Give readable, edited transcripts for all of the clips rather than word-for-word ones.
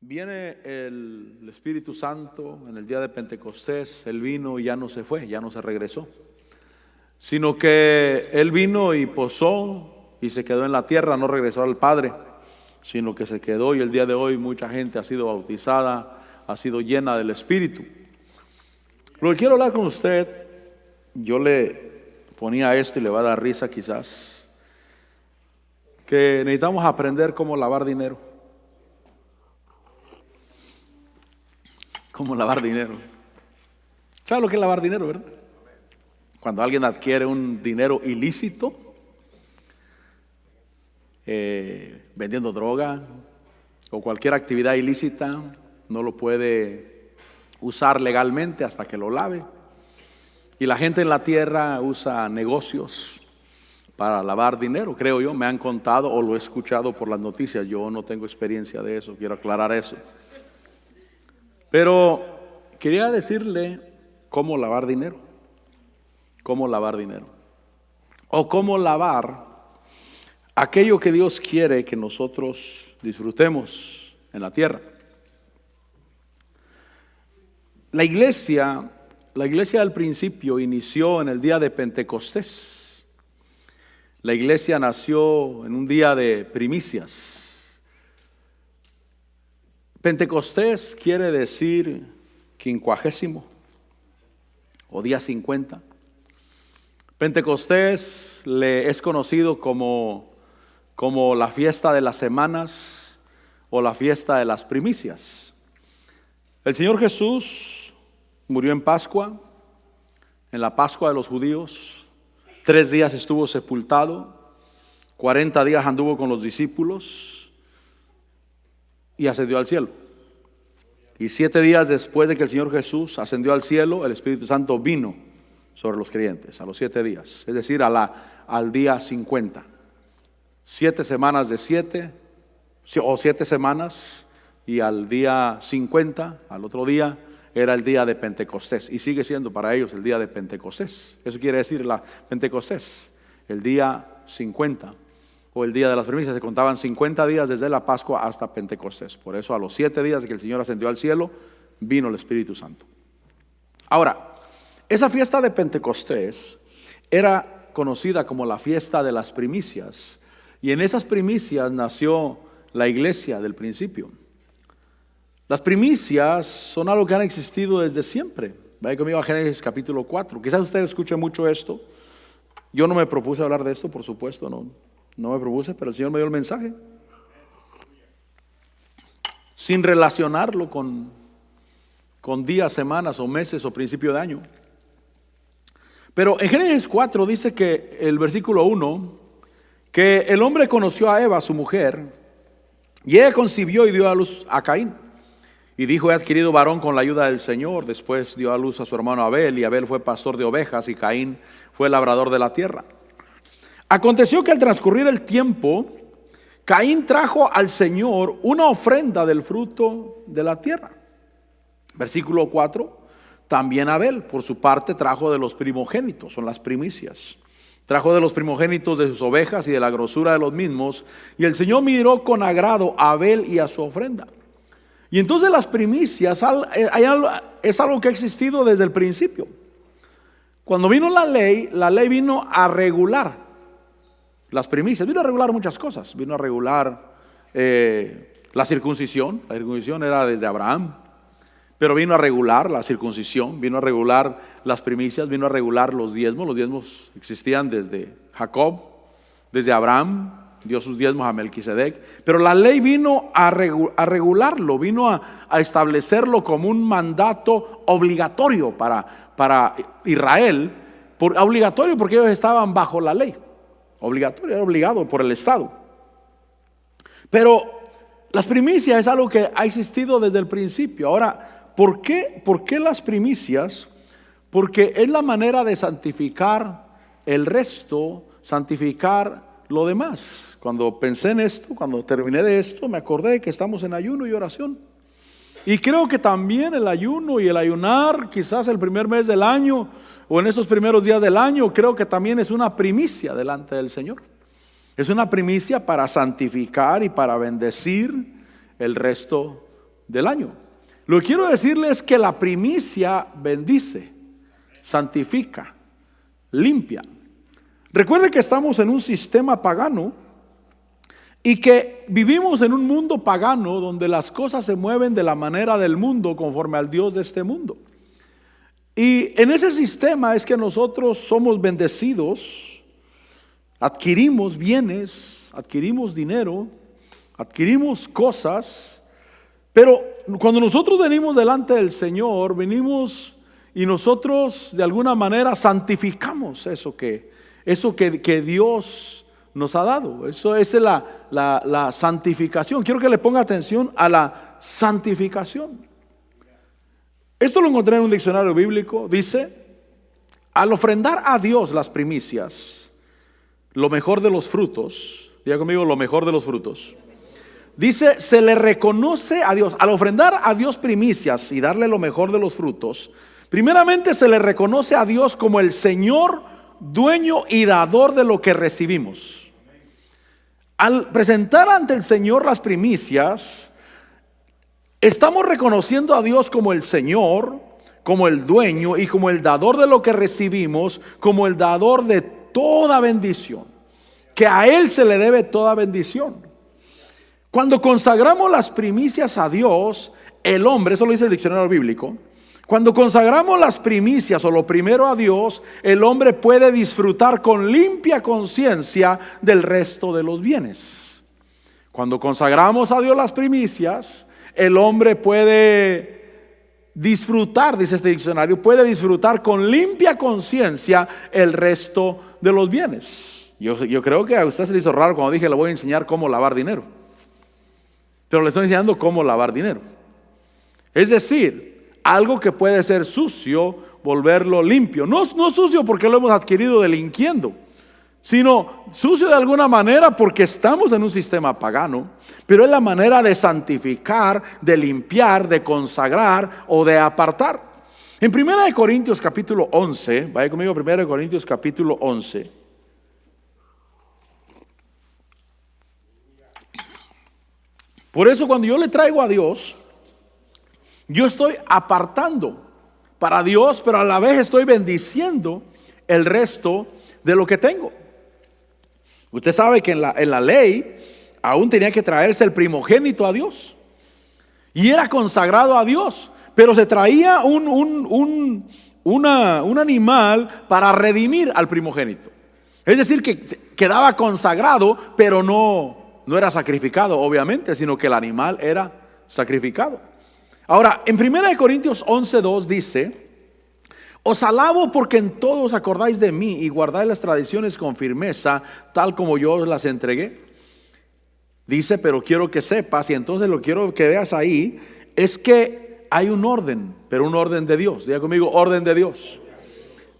Viene el Espíritu Santo en el día de Pentecostés. Él vino y ya no se fue, ya no se regresó, sino que Él vino y posó y se quedó en la tierra, no regresó al Padre, sino que se quedó. Y el día de hoy mucha gente ha sido bautizada, ha sido llena del Espíritu. Lo que quiero hablar con usted, yo le ponía esto y le va a dar risa quizás, que necesitamos aprender cómo lavar dinero. ¿Cómo lavar dinero? ¿Sabe lo que es lavar dinero, verdad? Cuando alguien adquiere un dinero ilícito, vendiendo droga o cualquier actividad ilícita, no lo puede usar legalmente hasta que lo lave. Y la gente en la tierra usa negocios para lavar dinero, creo yo. Me han contado o lo he escuchado por las noticias. Yo no tengo experiencia de eso, quiero aclarar eso. Pero quería decirle cómo lavar dinero. Cómo lavar dinero. O cómo lavar aquello que Dios quiere que nosotros disfrutemos en la tierra. La iglesia del principio inició en el día de Pentecostés. La iglesia nació en un día de primicias. Pentecostés quiere decir 50 o día 50. Pentecostés es conocido como la fiesta de las semanas o la fiesta de las primicias. El Señor Jesús murió en Pascua, en la Pascua de los judíos. 3 días estuvo sepultado, 40 días anduvo con los discípulos y ascendió al cielo. Y 7 días después de que el Señor Jesús ascendió al cielo, el Espíritu Santo vino sobre los creyentes a los 7 días, es decir, al día 50. 7 semanas de 7 o 7 semanas, y al día 50, al otro día, era el día de Pentecostés, y sigue siendo para ellos el día de Pentecostés. Eso quiere decir la Pentecostés, el día 50 o el día de las primicias. Se contaban 50 días desde la Pascua hasta Pentecostés. Por eso a los 7 días de que el Señor ascendió al cielo, vino el Espíritu Santo. Ahora, esa fiesta de Pentecostés era conocida como la fiesta de las primicias, y en esas primicias nació la iglesia del principio. Las primicias son algo que han existido desde siempre. Vaya conmigo a Génesis capítulo 4. Quizás usted escuche mucho esto. Yo no me propuse hablar de esto, por supuesto, no me propuse, pero el Señor me dio el mensaje sin relacionarlo con días, semanas o meses o principio de año. Pero en Génesis 4 dice que el versículo 1, que el hombre conoció a Eva, su mujer, y ella concibió y dio a luz a Caín. Y dijo: he adquirido varón con la ayuda del Señor. Después dio a luz a su hermano Abel, y Abel fue pastor de ovejas, y Caín fue labrador de la tierra. Aconteció que al transcurrir el tiempo, Caín trajo al Señor una ofrenda del fruto de la tierra. Versículo 4, también Abel por su parte trajo de los primogénitos, son las primicias. Trajo de los primogénitos de sus ovejas y de la grosura de los mismos, y el Señor miró con agrado a Abel y a su ofrenda. Y entonces las primicias es algo que ha existido desde el principio. Cuando vino la ley vino a regular las primicias, vino a regular muchas cosas. Vino a regular la circuncisión. La circuncisión era desde Abraham, pero vino a regular la circuncisión, vino a regular las primicias, vino a regular los diezmos. Los diezmos existían desde Jacob, desde Abraham. Dio sus diezmos a Melquisedec, pero la ley vino a regularlo, vino a establecerlo como un mandato obligatorio para Israel, obligatorio porque ellos estaban bajo la ley, obligatorio, era obligado por el Estado. Pero las primicias es algo que ha existido desde el principio. Ahora, ¿por qué las primicias? Porque es la manera de santificar el resto, santificar lo demás. Cuando pensé en esto, cuando terminé de esto, me acordé que estamos en ayuno y oración. Y creo que también el ayuno y el ayunar, quizás el primer mes del año o en esos primeros días del año, creo que también es una primicia delante del Señor. Es una primicia para santificar y para bendecir el resto del año. Lo que quiero decirles es que la primicia bendice, santifica, limpia. Recuerde que estamos en un sistema pagano y que vivimos en un mundo pagano donde las cosas se mueven de la manera del mundo conforme al Dios de este mundo. Y en ese sistema es que nosotros somos bendecidos, adquirimos bienes, adquirimos dinero, adquirimos cosas, pero cuando nosotros venimos delante del Señor, venimos y nosotros de alguna manera santificamos eso que Dios nos ha dado. Eso es la santificación. Quiero que le ponga atención a la santificación. Esto lo encontré en un diccionario bíblico. Dice: al ofrendar a Dios las primicias, lo mejor de los frutos, diga conmigo, lo mejor de los frutos. Dice, se le reconoce a Dios, al ofrendar a Dios primicias y darle lo mejor de los frutos, primeramente se le reconoce a Dios como el Señor, dueño y dador de lo que recibimos. Al presentar ante el Señor las primicias, estamos reconociendo a Dios como el Señor, como el dueño y como el dador de lo que recibimos, como el dador de toda bendición, que a Él se le debe toda bendición. Cuando consagramos las primicias a Dios, el hombre, eso lo dice el diccionario bíblico, cuando consagramos las primicias o lo primero a Dios, el hombre puede disfrutar con limpia conciencia del resto de los bienes. Cuando consagramos a Dios las primicias, el hombre puede disfrutar, dice este diccionario, puede disfrutar con limpia conciencia el resto de los bienes. Yo creo que a usted se le hizo raro cuando dije le voy a enseñar cómo lavar dinero, pero le estoy enseñando cómo lavar dinero. Es decir, algo que puede ser sucio, volverlo limpio. No sucio porque lo hemos adquirido delinquiendo, sino sucio de alguna manera porque estamos en un sistema pagano, pero es la manera de santificar, de limpiar, de consagrar o de apartar. En 1 Corintios capítulo 11, vaya conmigo, 1 Corintios capítulo 11. Por eso cuando yo le traigo a Dios, yo estoy apartando para Dios, pero a la vez estoy bendiciendo el resto de lo que tengo. Usted sabe que en la ley aún tenía que traerse el primogénito a Dios y era consagrado a Dios, pero se traía un animal para redimir al primogénito. Es decir, que quedaba consagrado, pero no era sacrificado, obviamente, sino que el animal era sacrificado. Ahora, en 1 Corintios 11:2 dice: os alabo porque en todo os acordáis de mí y guardáis las tradiciones con firmeza, tal como yo os las entregué. Dice, pero quiero que sepas, y entonces lo quiero que veas ahí, es que hay un orden, pero un orden de Dios. Diga conmigo, orden de Dios.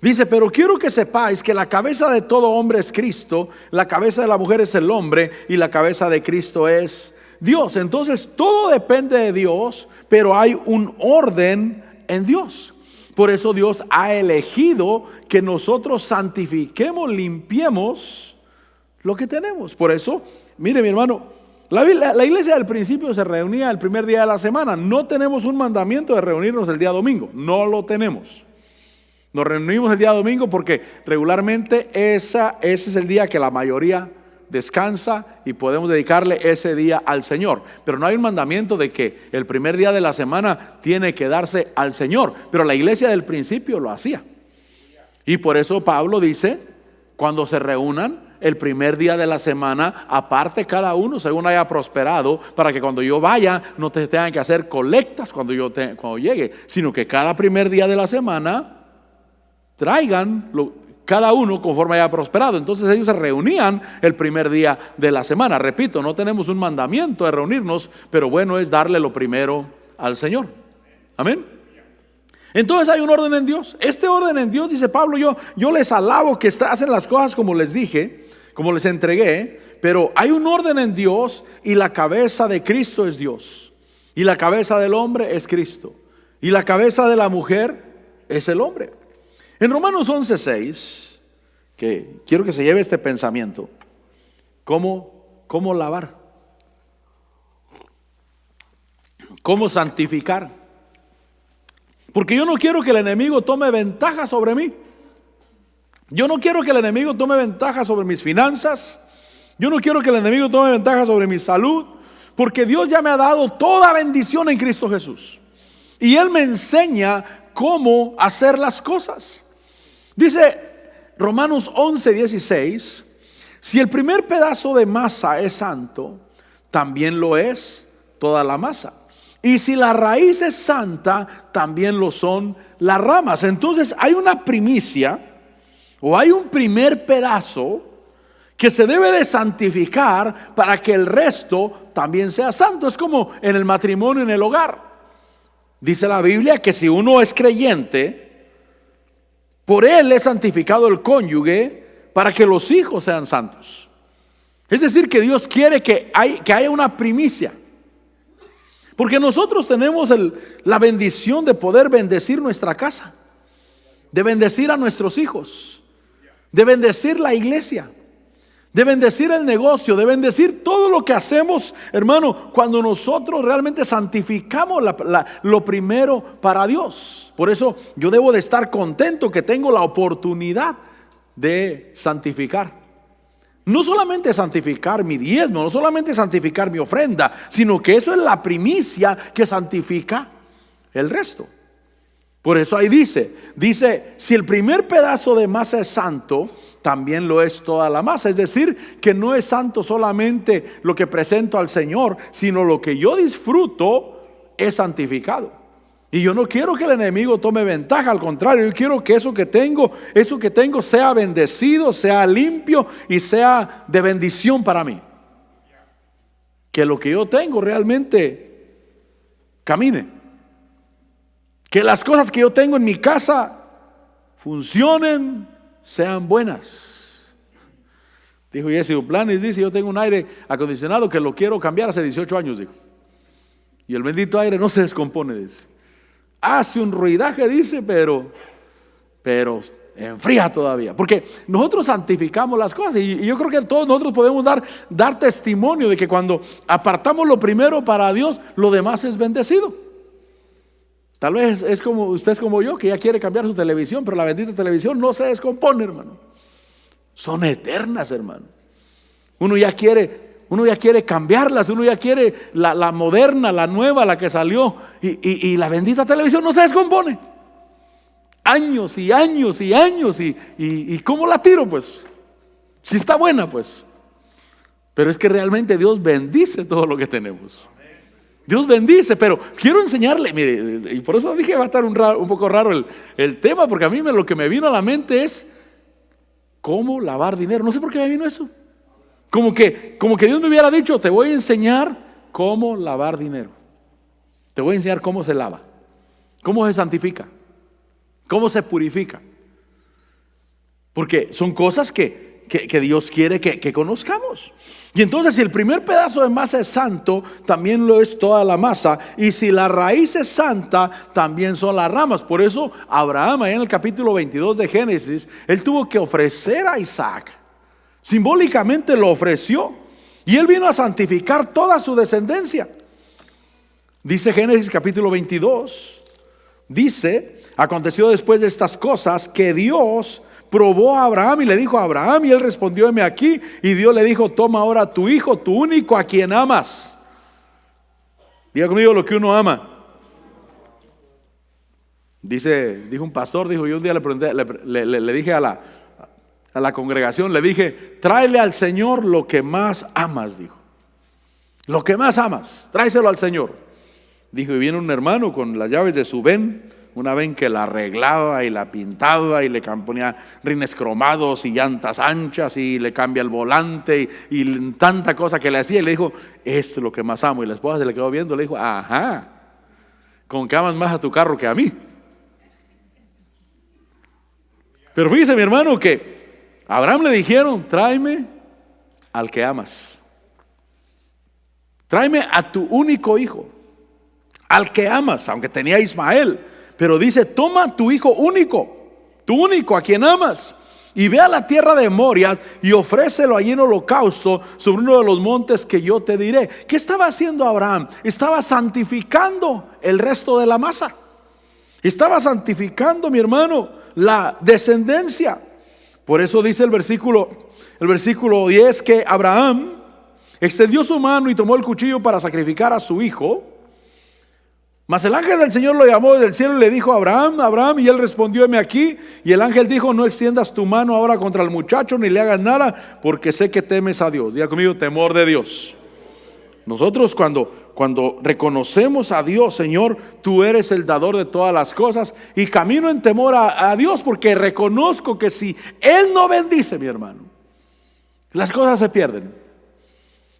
Dice, pero quiero que sepáis que la cabeza de todo hombre es Cristo, la cabeza de la mujer es el hombre y la cabeza de Cristo es Dios. Entonces todo depende de Dios, pero hay un orden en Dios. Por eso Dios ha elegido que nosotros santifiquemos, limpiemos lo que tenemos. Por eso, mire mi hermano, la iglesia del principio se reunía el primer día de la semana. No tenemos un mandamiento de reunirnos el día domingo, no lo tenemos. Nos reunimos el día domingo porque regularmente ese es el día que la mayoría descansa y podemos dedicarle ese día al Señor. Pero no hay un mandamiento de que el primer día de la semana tiene que darse al Señor. Pero la iglesia del principio lo hacía. Y por eso Pablo dice, cuando se reúnan el primer día de la semana, aparte cada uno según haya prosperado, para que cuando yo vaya no te tengan que hacer colectas cuando llegue, sino que cada primer día de la semana traigan cada uno conforme haya prosperado. Entonces ellos se reunían el primer día de la semana. Repito, no tenemos un mandamiento de reunirnos, pero bueno es darle lo primero al Señor. Amén. Entonces hay un orden en Dios. Este orden en Dios, dice Pablo, yo les alabo que hacen las cosas como les dije, como les entregué, pero hay un orden en Dios y la cabeza de Cristo es Dios. Y la cabeza del hombre es Cristo. Y la cabeza de la mujer es el hombre. En Romanos 11:6, que quiero que se lleve este pensamiento, ¿cómo lavar? ¿Cómo santificar? Porque yo no quiero que el enemigo tome ventaja sobre mí. Yo no quiero que el enemigo tome ventaja sobre mis finanzas. Yo no quiero que el enemigo tome ventaja sobre mi salud. Porque Dios ya me ha dado toda bendición en Cristo Jesús. Y Él me enseña cómo hacer las cosas. Dice Romanos 11:16: si el primer pedazo de masa es santo, también lo es toda la masa. Y si la raíz es santa, también lo son las ramas. Entonces hay una primicia, o hay un primer pedazo que se debe de santificar para que el resto también sea santo. Es como en el matrimonio, en el hogar. Dice la Biblia que si uno es creyente, por él es santificado el cónyuge para que los hijos sean santos. Es decir, que Dios quiere que haya una primicia. Porque nosotros tenemos la bendición de poder bendecir nuestra casa, de bendecir a nuestros hijos, de bendecir la iglesia, de bendecir el negocio, de bendecir todo lo que hacemos, hermano, cuando nosotros realmente santificamos lo primero para Dios. Por eso yo debo de estar contento que tengo la oportunidad de santificar. No solamente santificar mi diezmo, no solamente santificar mi ofrenda, sino que eso es la primicia que santifica el resto. Por eso ahí dice, si el primer pedazo de masa es santo, también lo es toda la masa. Es decir, que no es santo solamente lo que presento al Señor, sino lo que yo disfruto es santificado. Y yo no quiero que el enemigo tome ventaja, al contrario, yo quiero que eso que tengo sea bendecido, sea limpio y sea de bendición para mí. Que lo que yo tengo realmente camine. Que las cosas que yo tengo en mi casa funcionen, sean buenas. Dijo Jesse Uplanis, dice: yo tengo un aire acondicionado que lo quiero cambiar hace 18 años, dijo. Y el bendito aire no se descompone, dice. Hace un ruidaje, dice, pero enfría todavía. Porque nosotros santificamos las cosas. Y yo creo que todos nosotros podemos dar testimonio de que cuando apartamos lo primero para Dios, lo demás es bendecido. Tal vez usted es como yo, que ya quiere cambiar su televisión, pero la bendita televisión no se descompone, hermano. Son eternas, hermano. Uno ya quiere cambiarlas, uno ya quiere la moderna, la nueva, la que salió, y la bendita televisión no se descompone. Años y años y años, y ¿cómo la tiro? Pues si está buena, pues. Pero es que realmente Dios bendice todo lo que tenemos. Dios bendice, pero quiero enseñarle, mire, y por eso dije va a estar un poco raro el tema, porque a mí lo que me vino a la mente es cómo lavar dinero. No sé por qué me vino eso. Como que Dios me hubiera dicho: te voy a enseñar cómo lavar dinero. Te voy a enseñar cómo se lava, cómo se santifica, cómo se purifica. Porque son cosas que Dios quiere que conozcamos. Y entonces, si el primer pedazo de masa es santo, también lo es toda la masa. Y si la raíz es santa, también son las ramas. Por eso Abraham, ahí en el capítulo 22 de Génesis, él tuvo que ofrecer a Isaac. Simbólicamente lo ofreció, y él vino a santificar toda su descendencia. Dice Génesis capítulo 22, dice: aconteció después de estas cosas que Dios probó a Abraham y le dijo a Abraham, y él respondió: heme aquí. Y Dios le dijo: toma ahora a tu hijo, tu único, a quien amas. Diga conmigo lo que uno ama. Dijo un pastor, yo un día le pregunté, le dije a la congregación, le dije: tráele al Señor lo que más amas, dijo. Lo que más amas, tráeselo al Señor. Dijo: y viene un hermano con las llaves de su ven, una ven que la arreglaba y la pintaba y le ponía rines cromados y llantas anchas y le cambia el volante y tanta cosa que le hacía, y le dijo: esto es lo que más amo. Y la esposa se le quedó viendo, le dijo: ajá, con que amas más a tu carro que a mí. Pero fíjese, mi hermano, que a Abraham le dijeron: tráeme al que amas, tráeme a tu único hijo, al que amas, aunque tenía a Ismael. Pero dice: toma tu hijo único, tu único, a quien amas. y ve a la tierra de Moria y ofrécelo allí en holocausto sobre uno de los montes que yo te diré. ¿Qué estaba haciendo Abraham? Estaba santificando el resto de la masa. Estaba santificando, mi hermano, la descendencia. Por eso dice el versículo 10 que Abraham extendió su mano y tomó el cuchillo para sacrificar a su hijo. Mas el ángel del Señor lo llamó desde el cielo y le dijo: Abraham, Abraham, y él respondió: heme aquí. Y el ángel dijo: no extiendas tu mano ahora contra el muchacho, ni le hagas nada, porque sé que temes a Dios. Diga conmigo: temor de Dios. Nosotros cuando reconocemos a Dios: Señor, tú eres el dador de todas las cosas, y camino en temor a Dios, porque reconozco que si Él no bendice, mi hermano, las cosas se pierden.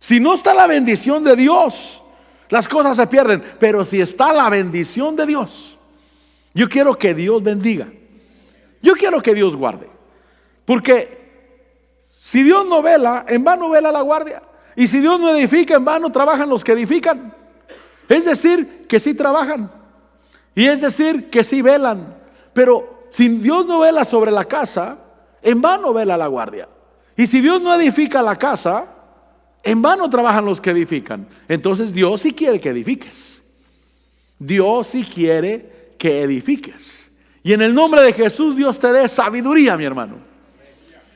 Si no está la bendición de Dios, las cosas se pierden. Pero si está la bendición de Dios, yo quiero que Dios bendiga, yo quiero que Dios guarde. Porque si Dios no vela, en vano vela la guardia. Y si Dios no edifica, en vano trabajan los que edifican. Es decir, que sí trabajan, y es decir, que sí velan. Pero si Dios no vela sobre la casa, en vano vela la guardia. Y si Dios no edifica la casa, en vano trabajan los que edifican. Entonces Dios sí quiere que edifiques. Dios sí quiere que edifiques. Y en el nombre de Jesús Dios te dé sabiduría, mi hermano.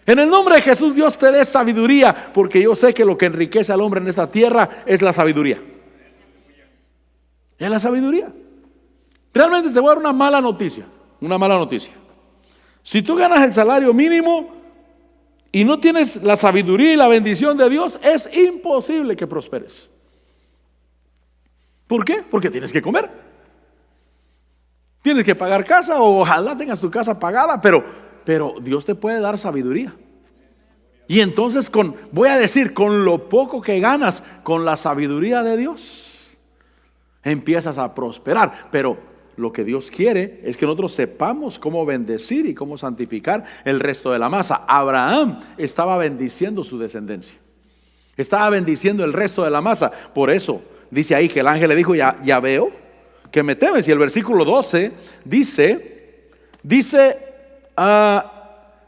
En el nombre de Jesús Dios te dé sabiduría, porque yo sé que lo que enriquece al hombre en esta tierra es la sabiduría. Es la sabiduría. Realmente te voy a dar una mala noticia. Una mala noticia. Si tú ganas el salario mínimo y no tienes la sabiduría y la bendición de Dios, es imposible que prosperes. ¿Por qué? Porque tienes que comer, tienes que pagar casa, o ojalá tengas tu casa pagada, pero Dios te puede dar sabiduría. Y entonces voy a decir, con lo poco que ganas, con la sabiduría de Dios, empiezas a prosperar. Pero lo que Dios quiere es que nosotros sepamos cómo bendecir y cómo santificar el resto de la masa. Abraham estaba bendiciendo su descendencia, estaba bendiciendo el resto de la masa. Por eso dice ahí que el ángel le dijo: ya veo que me temes. Y el versículo 12 dice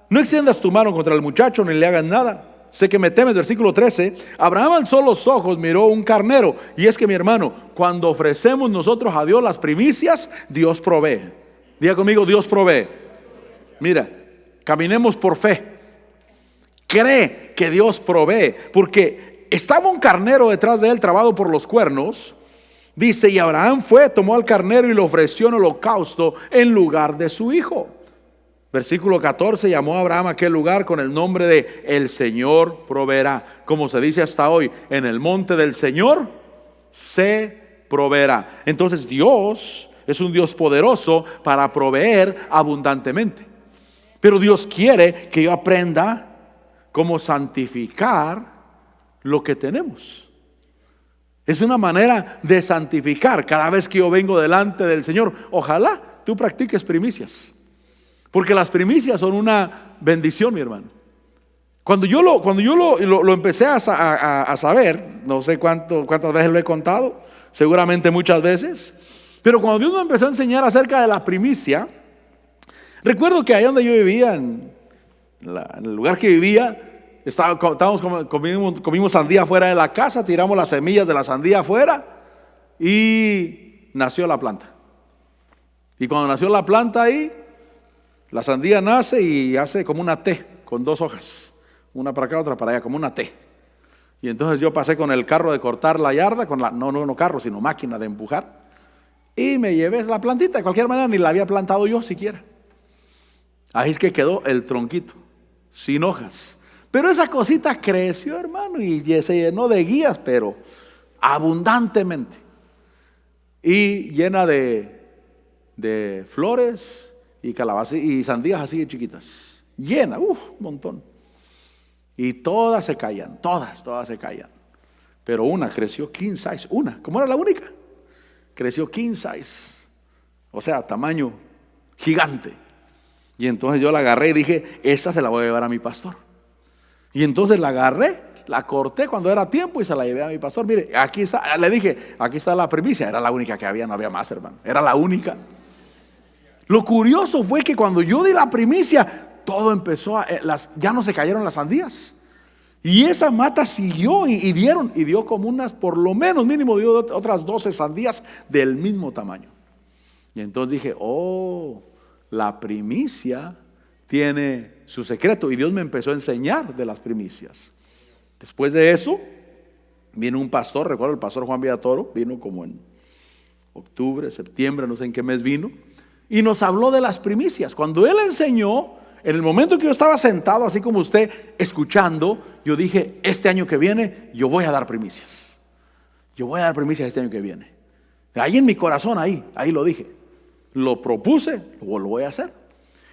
no extiendas tu mano contra el muchacho, ni le hagas nada, sé que me temes. Versículo 13: Abraham alzó los ojos, miró un carnero. Y es que, mi hermano, cuando ofrecemos nosotros a Dios las primicias, Dios provee. Diga conmigo: Dios provee. Mira, caminemos por fe. Cree que Dios provee, porque estaba un carnero detrás de él, trabado por los cuernos. Dice: y Abraham fue, tomó al carnero y lo ofreció en holocausto en lugar de su hijo. Versículo 14: llamó a Abraham a aquel lugar con el nombre de el Señor proveerá. Como se dice hasta hoy, en el monte del Señor se proveerá. Entonces Dios es un Dios poderoso para proveer abundantemente. Pero Dios quiere que yo aprenda cómo santificar lo que tenemos. Es una manera de santificar. Cada vez que yo vengo delante del Señor, ojalá tú practiques primicias, porque las primicias son una bendición, mi hermano. Cuando yo lo empecé a saber, no sé cuántas veces lo he contado, seguramente muchas veces, pero cuando Dios me empezó a enseñar acerca de la primicia, recuerdo que allá donde yo vivía, en el lugar que vivía, comimos sandía afuera de la casa, tiramos las semillas de la sandía afuera y nació la planta. Y cuando nació la planta ahí, la sandía nace y hace como una T con dos hojas, una para acá, otra para allá, como una T. Y entonces yo pasé con el carro de cortar la yarda, no carro, sino máquina de empujar, y me llevé la plantita. De cualquier manera ni la había plantado yo siquiera. Ahí es que quedó el tronquito, sin hojas. Pero esa cosita creció, hermano, y se llenó de guías, pero abundantemente. Y llena de flores y calabazas y sandías así de chiquitas. Llena, un montón. Y todas se caían, todas se caían. Pero una creció king size, ¿cómo era la única? Creció king size, o sea, tamaño gigante. Y entonces yo la agarré y dije: esta se la voy a llevar a mi pastor. Y entonces la agarré, la corté cuando era tiempo y se la llevé a mi pastor. Mire, aquí está, le dije: aquí está la primicia. Era la única que había, no había más, hermano. Era la única. Lo curioso fue que cuando yo di la primicia, todo empezó ya no se cayeron las sandías. Y esa mata siguió y dio como unas, por lo menos mínimo dio otras 12 sandías del mismo tamaño. Y entonces dije, la primicia tiene su secreto. Y Dios me empezó a enseñar de las primicias. Después de eso, vino un pastor, recuerdo el pastor Juan Villatoro, vino como en octubre, septiembre, no sé en qué mes vino, y nos habló de las primicias. Cuando él enseñó, en el momento que yo estaba sentado, así como usted, escuchando, yo dije, este año que viene, yo voy a dar primicias. Yo voy a dar primicias este año que viene. Ahí en mi corazón, ahí lo dije. Lo propuse, lo voy a hacer.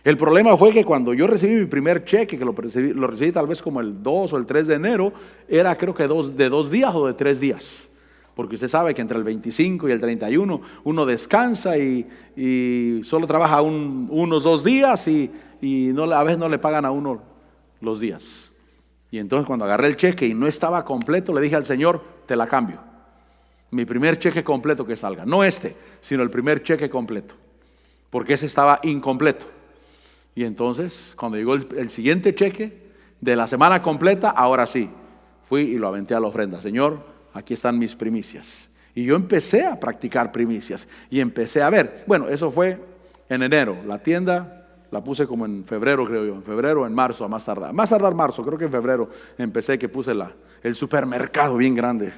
El problema fue que cuando yo recibí mi primer cheque, que lo recibí tal vez como el 2 o el 3 de enero, era creo que de 2 días o de 3 días. Porque usted sabe que entre el 25 y el 31 uno descansa y solo trabaja unos 2 días y a veces no le pagan a uno los días. Y entonces cuando agarré el cheque y no estaba completo, le dije al Señor, te la cambio. Mi primer cheque completo que salga, no sino el primer cheque completo, porque ese estaba incompleto. Y entonces cuando llegó el siguiente cheque de la semana completa, ahora sí, fui y lo aventé a la ofrenda. Señor, aquí están mis primicias. Y yo empecé a practicar primicias y empecé a ver, bueno, eso fue en enero. La tienda la puse como en febrero, creo yo, en febrero o en marzo a más tardar marzo, creo que en febrero empecé, que puse el supermercado bien grande.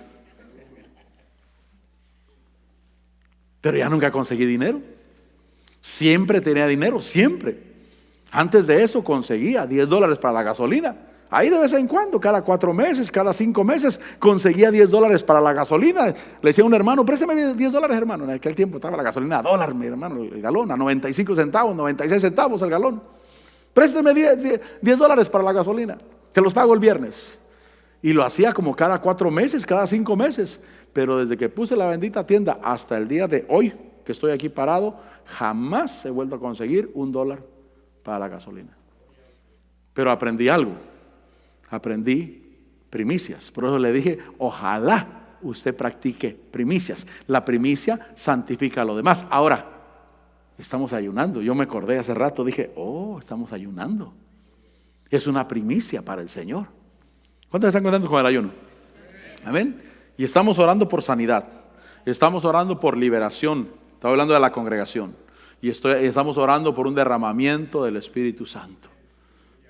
Pero ya nunca conseguí dinero. Siempre tenía dinero, siempre. Antes de eso conseguía $10 para la gasolina. Ahí de vez en cuando, cada 4 meses, cada 5 meses, conseguía $10 para la gasolina. Le decía a un hermano, préstame $10, hermano. En aquel tiempo estaba la gasolina a $1, mi hermano, el galón, a 95 centavos, 96 centavos el galón. Préstame $10 para la gasolina, que los pago el viernes. Y lo hacía como cada 4 meses, cada 5 meses. Pero desde que puse la bendita tienda hasta el día de hoy, que estoy aquí parado, jamás he vuelto a conseguir $1 para la gasolina. Pero aprendí algo. Aprendí primicias. Por eso le dije, ojalá usted practique primicias. La primicia santifica lo demás. Ahora, estamos ayunando. Yo me acordé hace rato, dije, estamos ayunando. Es una primicia para el Señor. ¿Cuántos están contentos con el ayuno? Amén. Y estamos orando por sanidad. Estamos orando por liberación. Estaba hablando de la congregación. Y estamos orando por un derramamiento del Espíritu Santo.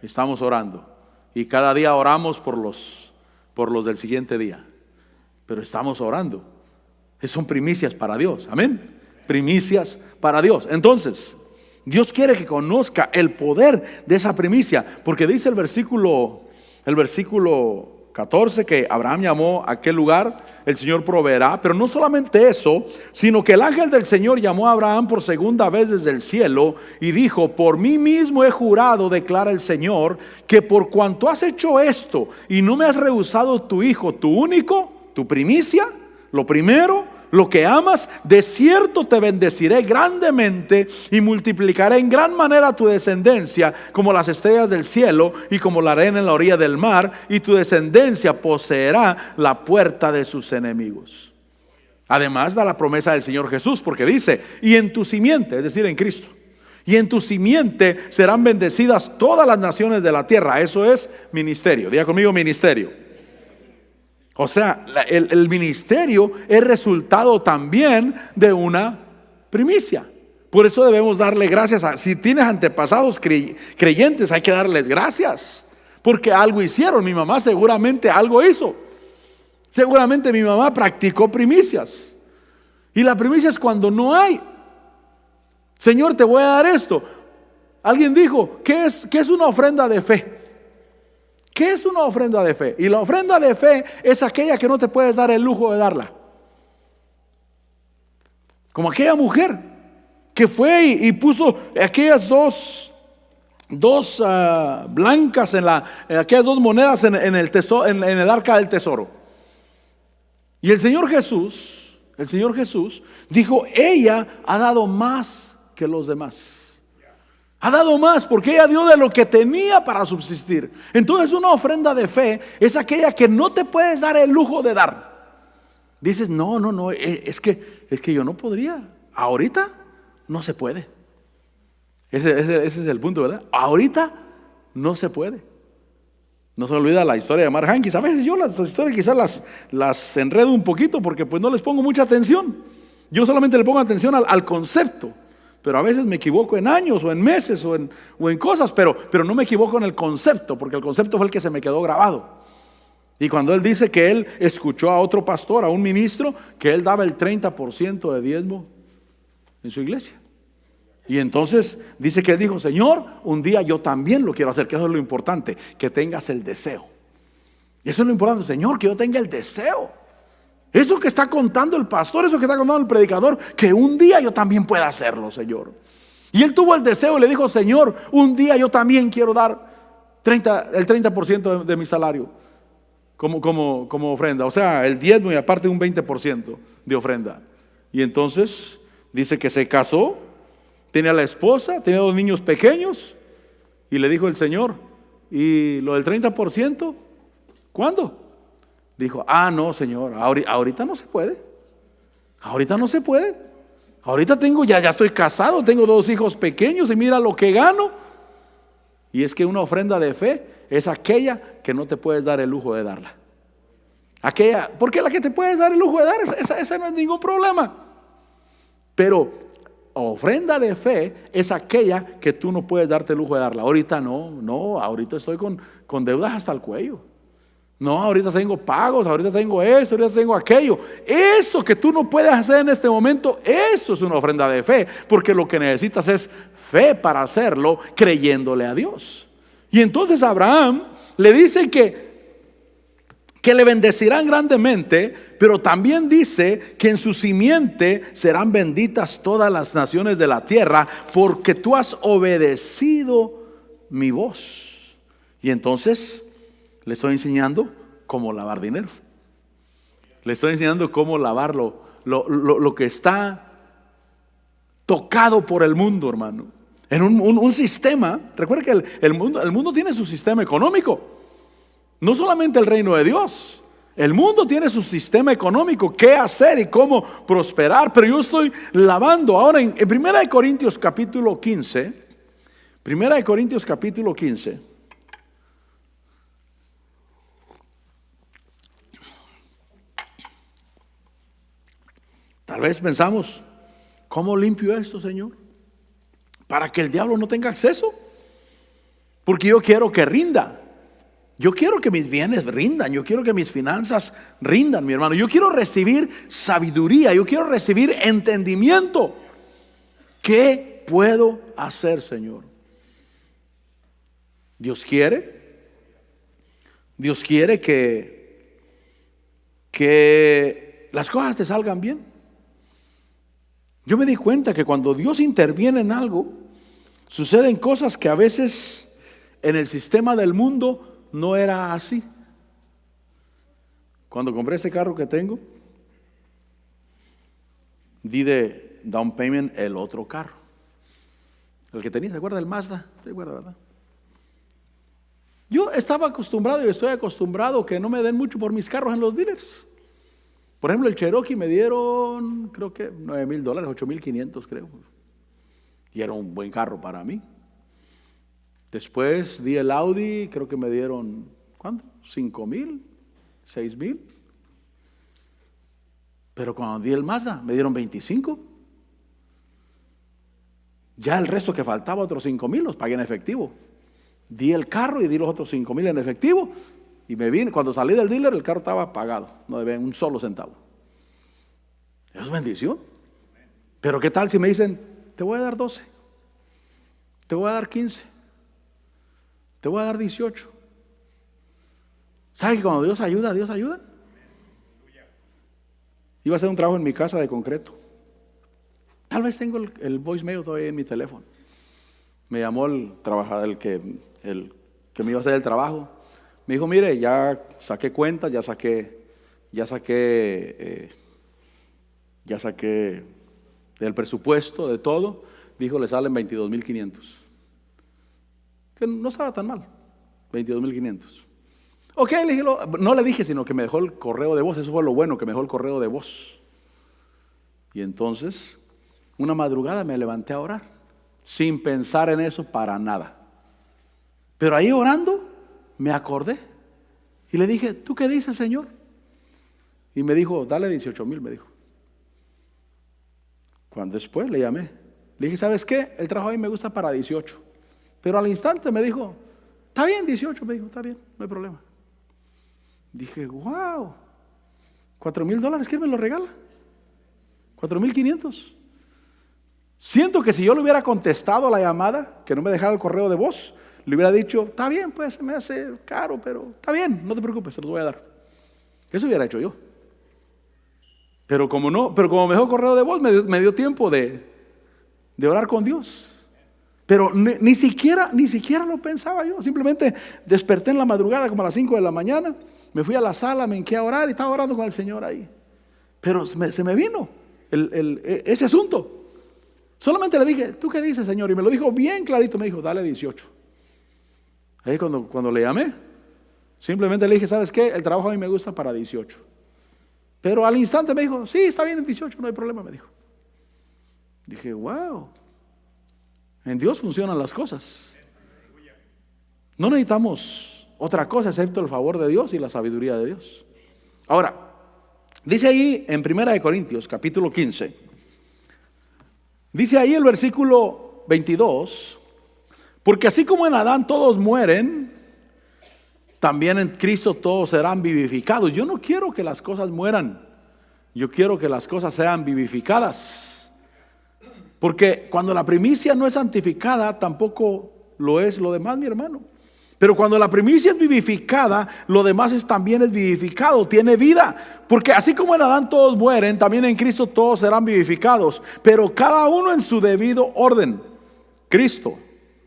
Estamos orando. Y cada día oramos por los del siguiente día. Pero estamos orando. Son primicias para Dios. Amén. Primicias para Dios. Entonces, Dios quiere que conozca el poder de esa primicia. Porque dice el versículo 14, que Abraham llamó a aquel lugar, el Señor proveerá. Pero no solamente eso, sino que el ángel del Señor llamó a Abraham por segunda vez desde el cielo y dijo, por mí mismo he jurado, declara el Señor, que por cuanto has hecho esto y no me has rehusado tu hijo, tu único, tu primicia, lo primero, lo que amas, de cierto te bendeciré grandemente y multiplicaré en gran manera tu descendencia como las estrellas del cielo y como la arena en la orilla del mar, y tu descendencia poseerá la puerta de sus enemigos. Además da la promesa del Señor Jesús, porque dice, y en tu simiente, es decir, en Cristo, y en tu simiente serán bendecidas todas las naciones de la tierra. Eso es ministerio. Diga conmigo, ministerio. O sea, el ministerio es resultado también de una primicia. Por eso debemos darle gracias. Si tienes antepasados creyentes, hay que darles gracias, porque algo hicieron. Mi mamá seguramente algo hizo. Seguramente mi mamá practicó primicias. Y la primicia es cuando no hay. Señor, te voy a dar esto. Alguien dijo, ¿qué es una ofrenda de fe? ¿Qué es una ofrenda de fe? Y la ofrenda de fe es aquella que no te puedes dar el lujo de darla. Como aquella mujer que fue y puso aquellas dos blancas aquellas 2 monedas en el arca del tesoro. Y el Señor Jesús dijo, ella ha dado más que los demás. Ha dado más porque ella dio de lo que tenía para subsistir. Entonces una ofrenda de fe es aquella que no te puedes dar el lujo de dar. Dices, no, es que yo no podría. Ahorita no se puede. Ese es el punto, ¿verdad? Ahorita no se puede. No se me olvida la historia de Mark Hankins. A veces yo las historias quizás las enredo un poquito porque pues no les pongo mucha atención. Yo solamente le pongo atención al concepto. Pero a veces me equivoco en años o en meses o en cosas, pero no me equivoco en el concepto, porque el concepto fue el que se me quedó grabado. Y cuando él dice que él escuchó a otro pastor, a un ministro, que él daba el 30% de diezmo en su iglesia. Y entonces dice que él dijo: Señor, un día yo también lo quiero hacer, que eso es lo importante, que tengas el deseo. Y eso es lo importante, Señor, que yo tenga el deseo. Eso que está contando el pastor, eso que está contando el predicador, que un día yo también pueda hacerlo, Señor. Y él tuvo el deseo y le dijo: Señor, un día yo también quiero dar el 30% de mi salario como ofrenda. O sea, el diezmo y aparte un 20% de ofrenda. Y entonces dice que se casó, tenía la esposa, tenía 2 niños pequeños. Y le dijo el Señor: ¿y lo del 30%? ¿Cuándo? Dijo: no, Señor, ahorita no se puede. Ahorita no se puede. Ahorita ya estoy casado, tengo 2 hijos pequeños y mira lo que gano. Y es que una ofrenda de fe es aquella que no te puedes dar el lujo de darla. Porque la que te puedes dar el lujo de dar, esa no es ningún problema. Pero ofrenda de fe es aquella que tú no puedes darte el lujo de darla. Ahorita no, ahorita estoy con deudas hasta el cuello. No, ahorita tengo pagos, ahorita tengo eso, ahorita tengo aquello. Eso que tú no puedes hacer en este momento, eso es una ofrenda de fe, porque lo que necesitas es fe para hacerlo, creyéndole a Dios. Y entonces Abraham le dice que le bendecirán grandemente, pero también dice que en su simiente serán benditas todas las naciones de la tierra, porque tú has obedecido mi voz. Y entonces le estoy enseñando cómo lavar dinero. Le estoy enseñando cómo lavar lo que está tocado por el mundo, hermano. En un sistema. Recuerda que el mundo tiene su sistema económico. No solamente el reino de Dios. El mundo tiene su sistema económico, qué hacer y cómo prosperar. Pero yo estoy lavando ahora en 1 Corintios capítulo 15. 1 Corintios capítulo 15. Tal vez pensamos: ¿cómo limpio esto, Señor? Para que el diablo no tenga acceso. Porque yo quiero que rinda. Yo quiero que mis bienes rindan. Yo quiero que mis finanzas rindan, mi hermano. Yo quiero recibir sabiduría. Yo quiero recibir entendimiento. ¿Qué puedo hacer, Señor? Dios quiere que las cosas te salgan bien. Yo me di cuenta que cuando Dios interviene en algo, suceden cosas que a veces en el sistema del mundo no era así. Cuando compré este carro que tengo, di de down payment el otro carro, el que tenía. ¿Se acuerda del Mazda? ¿Se acuerda, verdad? Yo estaba acostumbrado y estoy acostumbrado que no me den mucho por mis carros en los dealers. Por ejemplo, el Cherokee me dieron, creo que $9,000, $8,500 creo. Y era un buen carro para mí. Después di el Audi, creo que me dieron, ¿cuánto? $5,000, $6,000. Pero cuando di el Mazda, me dieron 25. Ya el resto que faltaba, otros 5,000, los pagué en efectivo. Di el carro y di los otros 5,000 en efectivo. Y me vine, cuando salí del dealer, el carro estaba pagado, no debía un solo centavo. Eso es bendición. Pero ¿qué tal si me dicen: te voy a dar 12, te voy a dar 15, te voy a dar 18? ¿Sabe que cuando Dios ayuda, Dios ayuda? Iba a hacer un trabajo en mi casa de concreto. Tal vez tengo el voicemail todavía en mi teléfono. Me llamó el trabajador, el que me iba a hacer el trabajo. Me dijo: mire, ya saqué cuentas, ya saqué del presupuesto, de todo. Dijo: le salen 22,500. Que no estaba tan mal, 22,500. Ok, le dije, no le dije, sino que me dejó el correo de voz. Eso fue lo bueno, que me dejó el correo de voz. Y entonces, una madrugada me levanté a orar, sin pensar en eso para nada. Pero ahí orando me acordé y le dije, ¿tú qué dices, Señor? Y me dijo, dale 18,000, me dijo. Cuando después le llamé, le dije, ¿sabes qué? El trabajo a mí me gusta para 18. Pero al instante me dijo, está bien, 18, me dijo, está bien, no hay problema. Dije, wow, $4,000, ¿quién me lo regala? 4,500. Siento que si yo le hubiera contestado a la llamada, que no me dejara el correo de voz, le hubiera dicho, está bien, pues se me hace caro, pero está bien, no te preocupes, se los voy a dar. Eso hubiera hecho yo. Pero como me dejó correo de voz, me dio tiempo de orar con Dios. Pero ni siquiera lo pensaba yo. Simplemente desperté en la madrugada como a las 5 de la mañana, me fui a la sala, me hinqué a orar y estaba orando con el Señor ahí. Pero se me vino ese asunto. Solamente le dije, ¿tú qué dices, Señor? Y me lo dijo bien clarito, me dijo, dale 18. Ahí cuando le llamé, simplemente le dije, ¿sabes qué? El trabajo a mí me gusta para 18. Pero al instante me dijo, sí, está bien en 18, no hay problema, me dijo. Dije, wow, en Dios funcionan las cosas. No necesitamos otra cosa excepto el favor de Dios y la sabiduría de Dios. Ahora, dice ahí en 1 Corintios capítulo 15, dice ahí el versículo 22, porque así como en Adán todos mueren, también en Cristo todos serán vivificados. Yo no quiero que las cosas mueran, yo quiero que las cosas sean vivificadas. Porque cuando la primicia no es santificada, tampoco lo es lo demás, mi hermano. Pero cuando la primicia es vivificada, lo demás también es vivificado, tiene vida. Porque así como en Adán todos mueren, también en Cristo todos serán vivificados. Pero cada uno en su debido orden. Cristo,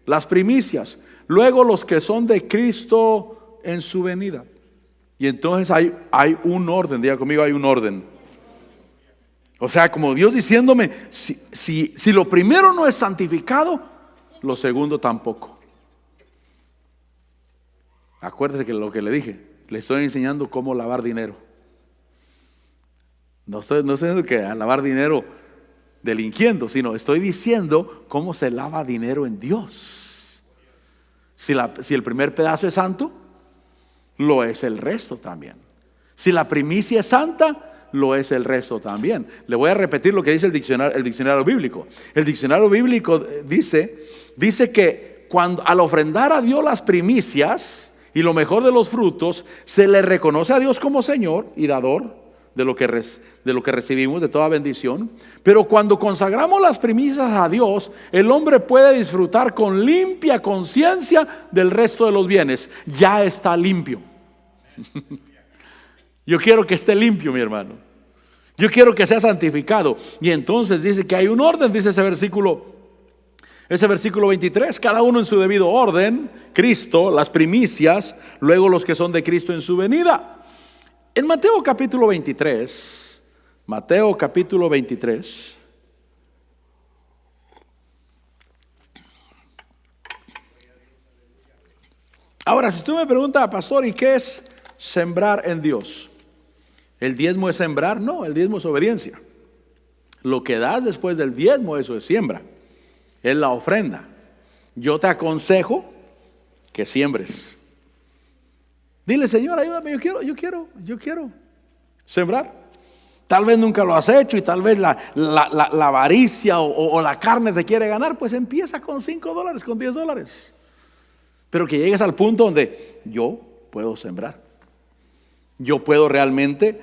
las primicias, luego los que son de Cristo en su venida. Y entonces hay un orden, diga conmigo, hay un orden. O sea, como Dios diciéndome, si lo primero no es santificado, lo segundo tampoco. Acuérdese que lo que le dije, le estoy enseñando cómo lavar dinero. No estoy diciendo que a lavar dinero delinquiendo, sino estoy diciendo cómo se lava dinero en Dios. Si el primer pedazo es santo, lo es el resto también. Si la primicia es santa, lo es el resto también. Le voy a repetir lo que dice el diccionario bíblico. El diccionario bíblico dice que al ofrendar a Dios las primicias y lo mejor de los frutos, se le reconoce a Dios como Señor y dador de lo que recibimos, de toda bendición. Pero cuando consagramos las primicias a Dios, el hombre puede disfrutar con limpia conciencia del resto de los bienes. Ya está limpio. Yo quiero que esté limpio, mi hermano. Yo quiero que sea santificado. Y entonces dice que hay un orden, dice ese versículo 23, cada uno en su debido orden, Cristo, las primicias, luego los que son de Cristo en su venida. En Mateo capítulo 23, ahora, si usted me pregunta, pastor, ¿y qué es sembrar en Dios? ¿El diezmo es sembrar? No, el diezmo es obediencia. Lo que das después del diezmo, eso es siembra. Es la ofrenda. Yo te aconsejo que siembres. Dile, Señor, ayúdame, yo quiero sembrar. Tal vez nunca lo has hecho y tal vez la avaricia o la carne te quiere ganar, pues empieza con $5, con $10. Pero que llegues al punto donde yo puedo sembrar. Yo puedo realmente,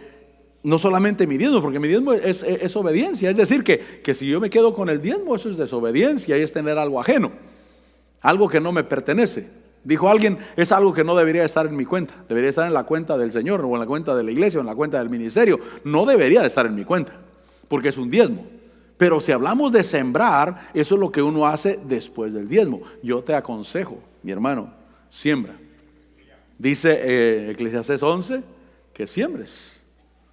no solamente mi diezmo, porque mi diezmo es obediencia. Es decir, que si yo me quedo con el diezmo, eso es desobediencia y es tener algo ajeno, algo que no me pertenece. Dijo alguien, es algo que no debería estar en mi cuenta, debería estar en la cuenta del Señor, o en la cuenta de la iglesia, o en la cuenta del ministerio. No debería de estar en mi cuenta, porque es un diezmo. Pero si hablamos de sembrar, eso es lo que uno hace después del diezmo. Yo te aconsejo, mi hermano, siembra. Dice Eclesiastés 11, que siembres.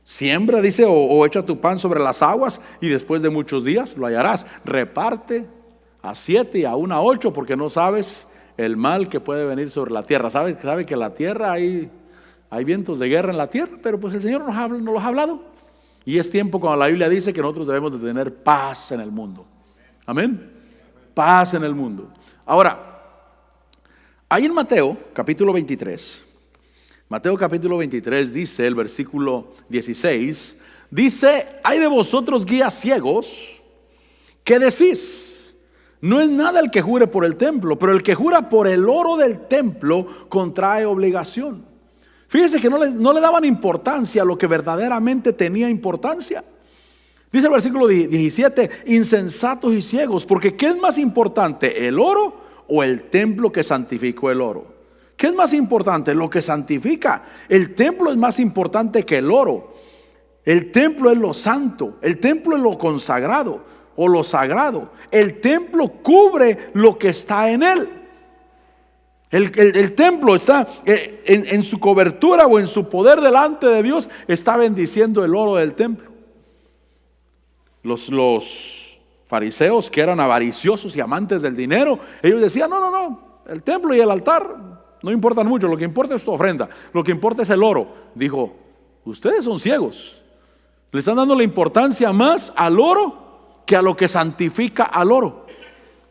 Siembra, dice, o echa tu pan sobre las aguas y después de muchos días lo hallarás. Reparte a 7 y aún a 8, porque no sabes el mal que puede venir sobre la tierra. Sabe que la tierra hay vientos de guerra en la tierra, pero pues el Señor nos los ha hablado. Y es tiempo cuando la Biblia dice que nosotros debemos de tener paz en el mundo. Amén. Paz en el mundo. Ahora, Ahí en Mateo capítulo 23, Mateo capítulo 23 dice el versículo 16, dice: hay de vosotros guías ciegos, ¿qué decís? No es nada el que jure por el templo, pero el que jura por el oro del templo contrae obligación. Fíjese que no le daban importancia a lo que verdaderamente tenía importancia. Dice el versículo 17: insensatos y ciegos, porque ¿qué es más importante, el oro o el templo que santificó el oro? ¿Qué es más importante? Lo que santifica. El templo es más importante que el oro. El templo es lo santo, el templo es lo consagrado o lo sagrado. El templo cubre lo que está en él. El templo está en su cobertura o en su poder delante de Dios, está bendiciendo el oro del templo. Los fariseos, que eran avariciosos y amantes del dinero, ellos decían: no, el templo y el altar no importan mucho, lo que importa es tu ofrenda, lo que importa es el oro. Dijo: ustedes son ciegos, le están dando la importancia más al oro que a lo que santifica al oro,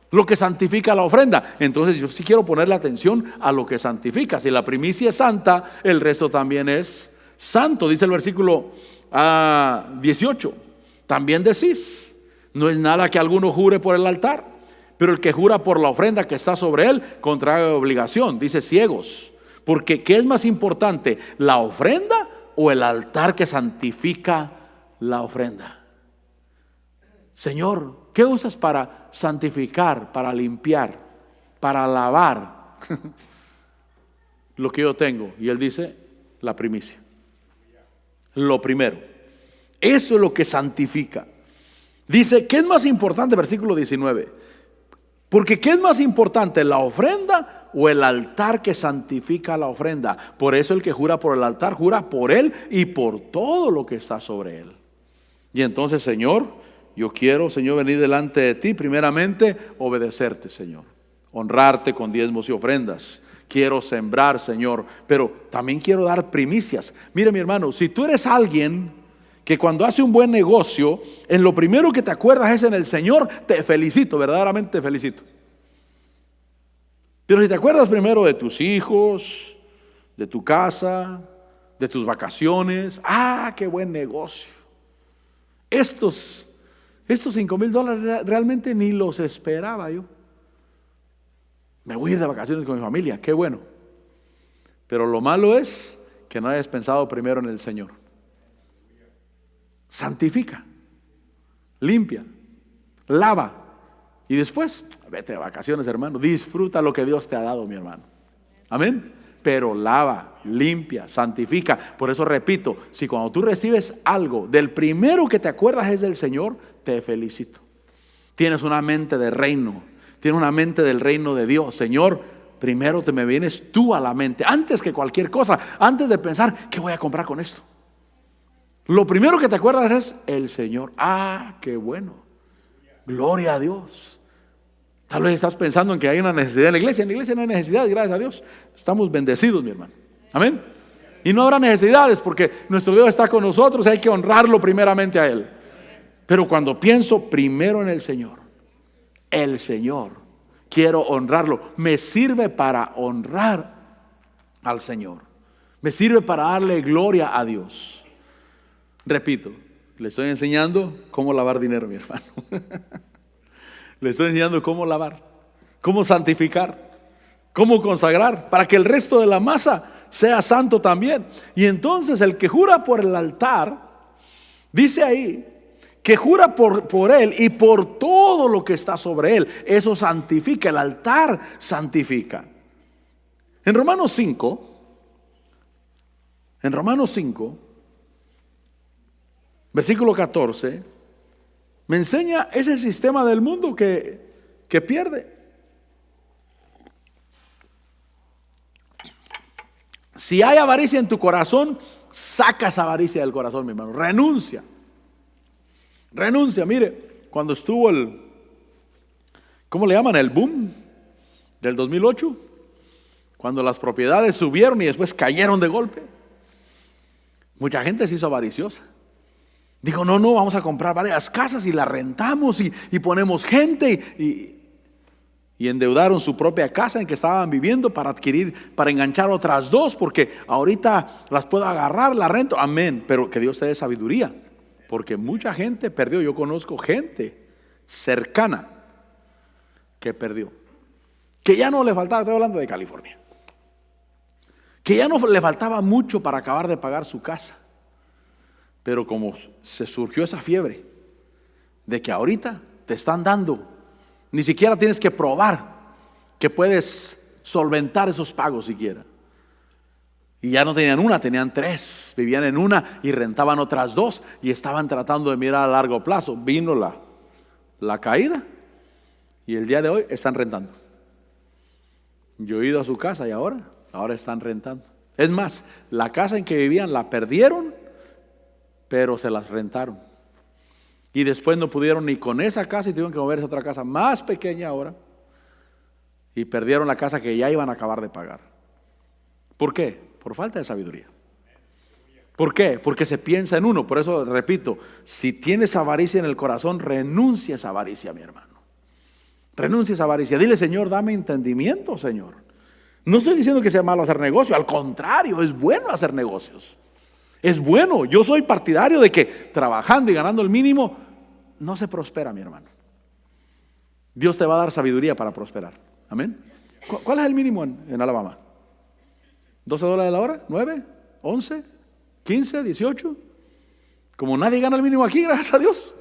lo que santifica la ofrenda. Entonces yo sí quiero ponerle atención a lo que santifica. Si la primicia es santa, el resto también es santo. Dice el versículo 18: también decís, no es nada que alguno jure por el altar, pero el que jura por la ofrenda que está sobre él contrae obligación. Dice: ciegos, porque ¿qué es más importante, la ofrenda o el altar que santifica la ofrenda? Señor, ¿qué usas para santificar, para limpiar, para lavar lo que yo tengo? Y él dice: la primicia, lo primero. Eso es lo que santifica. Dice: ¿qué es más importante? Versículo 19: porque ¿qué es más importante, la ofrenda o el altar que santifica la ofrenda? Por eso el que jura por el altar, jura por él y por todo lo que está sobre él. Y entonces, Señor, yo quiero, Señor, venir delante de ti, primeramente obedecerte, Señor, honrarte con diezmos y ofrendas. Quiero sembrar, Señor, pero también quiero dar primicias. Mire, mi hermano, si tú eres alguien que cuando hace un buen negocio, en lo primero que te acuerdas es en el Señor, te felicito, verdaderamente te felicito. Pero si te acuerdas primero de tus hijos, de tu casa, de tus vacaciones, qué buen negocio. Estos $5,000 realmente ni los esperaba yo. Me voy a ir de vacaciones con mi familia, qué bueno. Pero lo malo es que no hayas pensado primero en el Señor. Santifica, limpia, lava y después vete de vacaciones, hermano. Disfruta lo que Dios te ha dado, mi hermano. Amén. Pero lava, limpia, santifica. Por eso repito, si cuando tú recibes algo, del primero que te acuerdas es del Señor, te felicito. Tienes una mente de reino, tienes una mente del reino de Dios. Señor, primero te me vienes tú a la mente, antes que cualquier cosa, antes de pensar, ¿qué voy a comprar con esto? Lo primero que te acuerdas es el Señor. Qué bueno. Gloria a Dios. Tal vez estás pensando en que hay una necesidad en la iglesia. En la iglesia no hay necesidades, gracias a Dios. Estamos bendecidos, mi hermano. Amén. Y no habrá necesidades porque nuestro Dios está con nosotros y hay que honrarlo primeramente a Él. Pero cuando pienso primero en el Señor, quiero honrarlo. Me sirve para honrar al Señor. Me sirve para darle gloria a Dios. Repito, le estoy enseñando cómo lavar dinero, mi hermano. Le estoy enseñando cómo lavar, cómo santificar, cómo consagrar, para que el resto de la masa sea santo también. Y entonces el que jura por el altar, dice ahí, que jura por él y por todo lo que está sobre él. Eso santifica, el altar santifica. En Romanos 5, versículo 14, me enseña ese sistema del mundo que pierde. Si hay avaricia en tu corazón, saca esa avaricia del corazón, mi hermano. Renuncia. Mire, cuando estuvo ¿cómo le llaman? El boom del 2008, cuando las propiedades subieron y después cayeron de golpe, mucha gente se hizo avariciosa. Dijo: no, vamos a comprar varias casas y las rentamos y ponemos gente. Y y endeudaron su propia casa en que estaban viviendo para enganchar otras dos, porque ahorita las puedo agarrar, la rento, amén, pero que Dios te dé sabiduría, porque mucha gente perdió. Yo conozco gente cercana que perdió, que ya no le faltaba, estoy hablando de California, que ya no le faltaba mucho para acabar de pagar su casa, pero como se surgió esa fiebre de que ahorita te están dando, ni siquiera tienes que probar que puedes solventar esos pagos siquiera. Y ya no tenían una, tenían tres. Vivían en una y rentaban otras dos y estaban tratando de mirar a largo plazo. Vino la caída y el día de hoy están rentando. Yo he ido a su casa y ahora están rentando. Es más, la casa en que vivían la perdieron, pero se las rentaron. Y después no pudieron ni con esa casa y tuvieron que moverse a otra casa más pequeña ahora. Y perdieron la casa que ya iban a acabar de pagar. ¿Por qué? Por falta de sabiduría. ¿Por qué? Porque se piensa en uno. Por eso repito, si tienes avaricia en el corazón, renuncia a esa avaricia, mi hermano. Renuncia a esa avaricia. Dile: Señor, dame entendimiento, Señor. No estoy diciendo que sea malo hacer negocio. Al contrario, es bueno hacer negocios. Es bueno. Yo soy partidario de que trabajando y ganando el mínimo no se prospera, mi hermano. Dios te va a dar sabiduría para prosperar. Amén. ¿Cuál es el mínimo en Alabama? $12 la hora, 9, 11, 15, 18. Como nadie gana el mínimo aquí, gracias a Dios.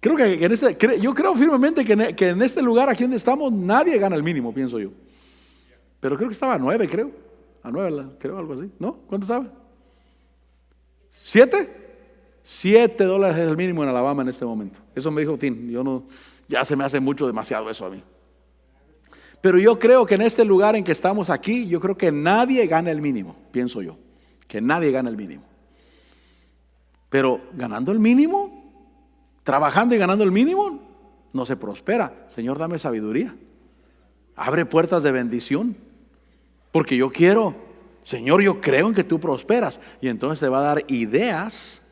Yo creo firmemente que en este lugar aquí donde estamos nadie gana el mínimo, pienso yo. Pero creo que estaba a 9, creo. A 9, creo, algo así. ¿No? ¿Cuánto sabe? ¿7? $7 es el mínimo en Alabama en este momento. Eso me dijo Tim. Ya se me hace demasiado eso a mí. Pero yo creo que en este lugar en que estamos aquí, yo creo que nadie gana el mínimo, pienso yo. Que nadie gana el mínimo. Pero ganando el mínimo, trabajando y ganando el mínimo, no se prospera. Señor, dame sabiduría. Abre puertas de bendición. Porque yo quiero, Señor, yo creo en que tú prosperas. Y entonces te va a dar ideas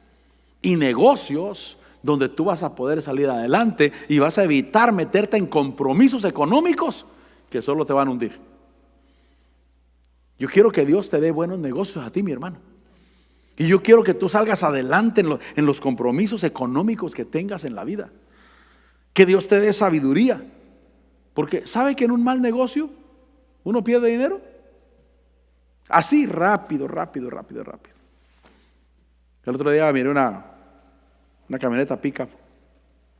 y negocios donde tú vas a poder salir adelante y vas a evitar meterte en compromisos económicos que solo te van a hundir. Yo quiero que Dios te dé buenos negocios a ti, mi hermano. Y yo quiero que tú salgas adelante en los compromisos económicos que tengas en la vida. Que Dios te dé sabiduría. Porque ¿sabe que en un mal negocio uno pierde dinero? Así, rápido. El otro día miré una camioneta pickup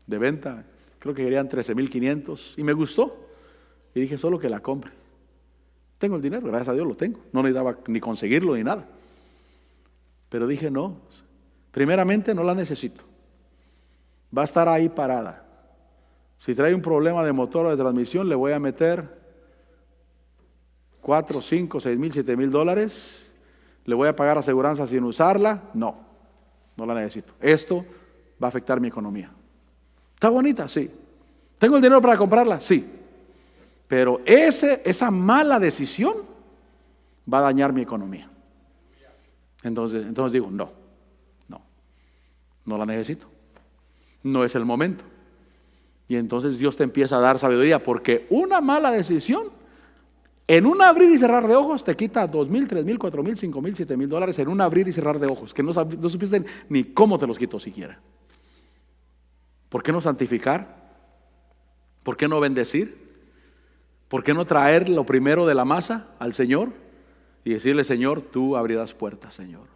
de venta. Creo que querían 13,500 y me gustó. Y dije: solo que la compre. Tengo el dinero, gracias a Dios lo tengo. No necesitaba ni conseguirlo ni nada. Pero dije: no, primeramente no la necesito. Va a estar ahí parada. Si trae un problema de motor o de transmisión, le voy a meter 4, 5, 6 mil, 7 mil dólares. Le voy a pagar aseguranza sin usarla. No la necesito. Esto va a afectar mi economía. ¿Está bonita? Sí. ¿Tengo el dinero para comprarla? Sí. Pero esa mala decisión va a dañar mi economía. Entonces digo: no la necesito. No es el momento. Y entonces Dios te empieza a dar sabiduría, porque una mala decisión, en un abrir y cerrar de ojos, te quita 2,000, 3,000, 4,000, 5,000, 7,000 dólares en un abrir y cerrar de ojos, que no supiste ni cómo te los quitó siquiera. ¿Por qué no santificar? ¿Por qué no bendecir? ¿Por qué no traer lo primero de la masa al Señor y decirle: Señor, tú abrirás puertas, Señor?